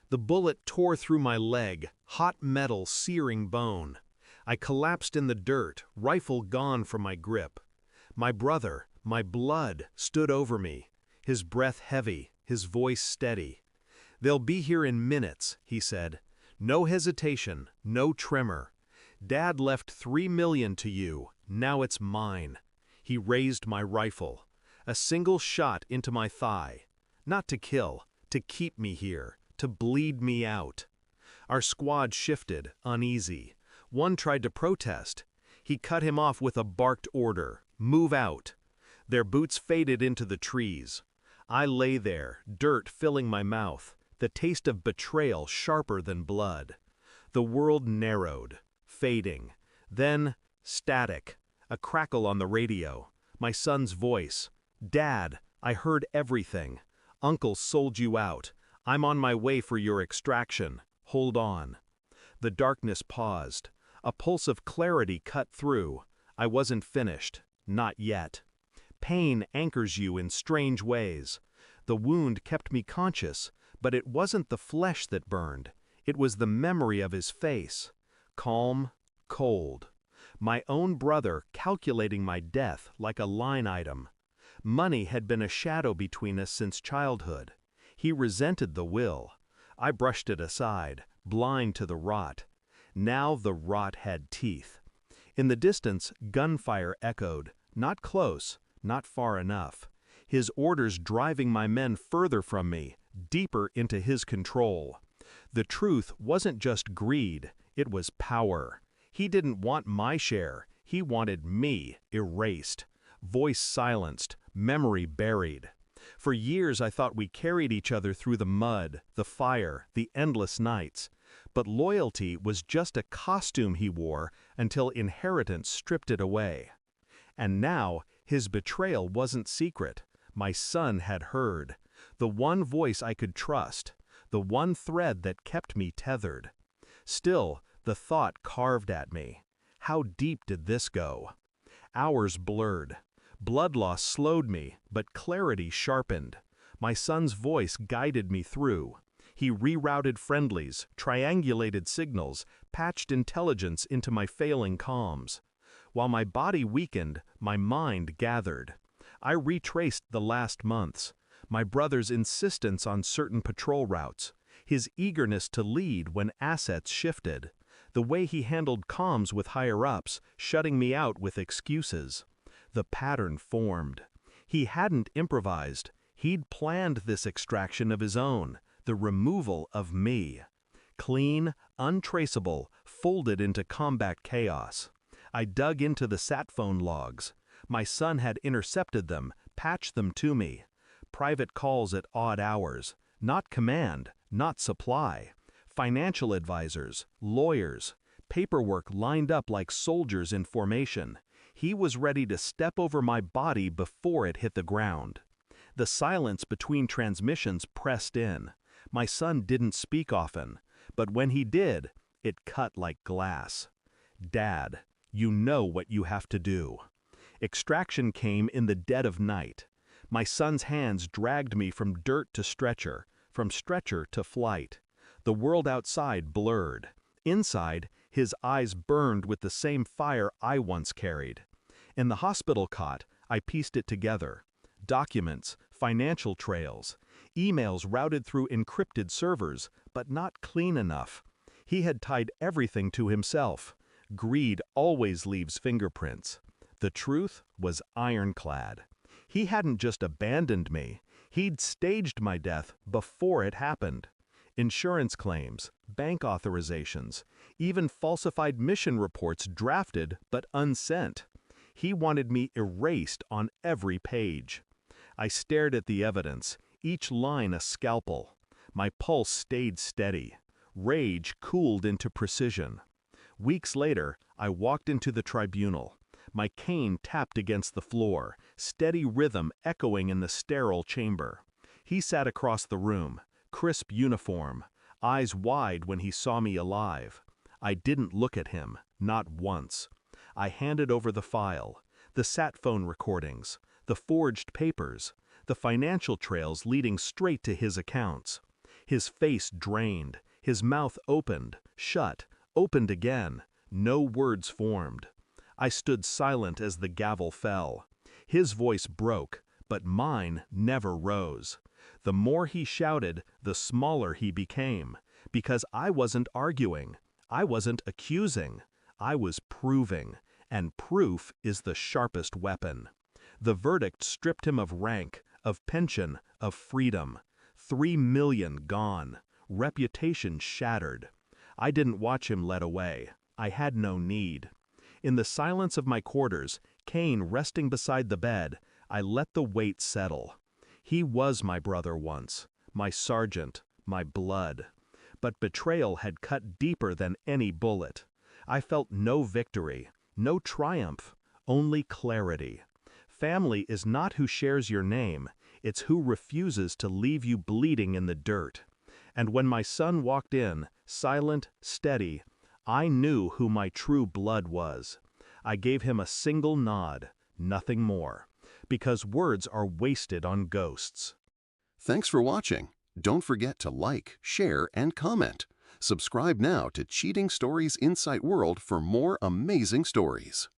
The bullet tore through my leg, hot metal searing bone. I collapsed in the dirt, rifle gone from my grip. My brother, my blood, stood over me, his breath heavy, his voice steady. "They'll be here in minutes," he said. "No hesitation, no tremor. Dad left 3 million to you, now it's mine." He raised my rifle. A single shot into my thigh. Not to kill, to keep me here, to bleed me out. Our squad shifted, uneasy. One tried to protest. He cut him off with a barked order, "Move out." Their boots faded into the trees. I lay there, dirt filling my mouth, the taste of betrayal sharper than blood. The world narrowed, fading. Then, static, a crackle on the radio. My son's voice. "Dad, I heard everything. Uncle sold you out. I'm on my way for your extraction. Hold on." The darkness paused. A pulse of clarity cut through. I wasn't finished. Not yet. Pain anchors you in strange ways. The wound kept me conscious, but it wasn't the flesh that burned. It was the memory of his face. Calm, cold. My own brother calculating my death like a line item. Money had been a shadow between us since childhood. He resented the will. I brushed it aside, blind to the rot. Now the rot had teeth. In the distance, gunfire echoed, not close, not far enough. His orders driving my men further from me, deeper into his control. The truth wasn't just greed, it was power. He didn't want my share, he wanted me erased. Voice silenced, memory buried. For years I thought we carried each other through the mud, the fire, the endless nights. But loyalty was just a costume he wore until inheritance stripped it away. And now, his betrayal wasn't secret. My son had heard. The one voice I could trust. The one thread that kept me tethered. Still, the thought carved at me. How deep did this go? Hours blurred. Blood loss slowed me, but clarity sharpened. My son's voice guided me through. He rerouted friendlies, triangulated signals, patched intelligence into my failing comms. While my body weakened, my mind gathered. I retraced the last months. My brother's insistence on certain patrol routes. His eagerness to lead when assets shifted. The way he handled comms with higher-ups, shutting me out with excuses. The pattern formed. He hadn't improvised. He'd planned this extraction of his own, the removal of me. Clean, untraceable, folded into combat chaos. I dug into the sat phone logs. My son had intercepted them, patched them to me. Private calls at odd hours. Not command, not supply. Financial advisors, lawyers. Paperwork lined up like soldiers in formation. He was ready to step over my body before it hit the ground. The silence between transmissions pressed in. My son didn't speak often, but when he did, it cut like glass. "Dad, you know what you have to do." Extraction came in the dead of night. My son's hands dragged me from dirt to stretcher, from stretcher to flight. The world outside blurred. Inside, his eyes burned with the same fire I once carried. In the hospital cot, I pieced it together. Documents, financial trails, emails routed through encrypted servers, but not clean enough. He had tied everything to himself. Greed always leaves fingerprints. The truth was ironclad. He hadn't just abandoned me, he'd staged my death before it happened. Insurance claims, bank authorizations, even falsified mission reports drafted but unsent. He wanted me erased on every page. I stared at the evidence, each line a scalpel. My pulse stayed steady. Rage cooled into precision. Weeks later, I walked into the tribunal. My cane tapped against the floor, steady rhythm echoing in the sterile chamber. He sat across the room, crisp uniform, eyes wide when he saw me alive. I didn't look at him, not once. I handed over the file, the sat phone recordings, the forged papers, the financial trails leading straight to his accounts. His face drained, his mouth opened, shut, opened again, no words formed. I stood silent as the gavel fell. His voice broke, but mine never rose. The more he shouted, the smaller he became, because I wasn't arguing, I wasn't accusing, I was proving, and proof is the sharpest weapon. The verdict stripped him of rank, of pension, of freedom. 3 million gone, reputation shattered. I didn't watch him led away. I had no need. In the silence of my quarters, Cain resting beside the bed, I let the weight settle. He was my brother once, my sergeant, my blood. But betrayal had cut deeper than any bullet. I felt no victory, no triumph, only clarity. Family is not who shares your name, it's who refuses to leave you bleeding in the dirt. And when my son walked in, silent, steady, I knew who my true blood was. I gave him a single nod, nothing more, because words are wasted on ghosts. Thanks for watching. Don't forget to like, share, and comment. Subscribe now to Cheating Stories Insight World for more amazing stories.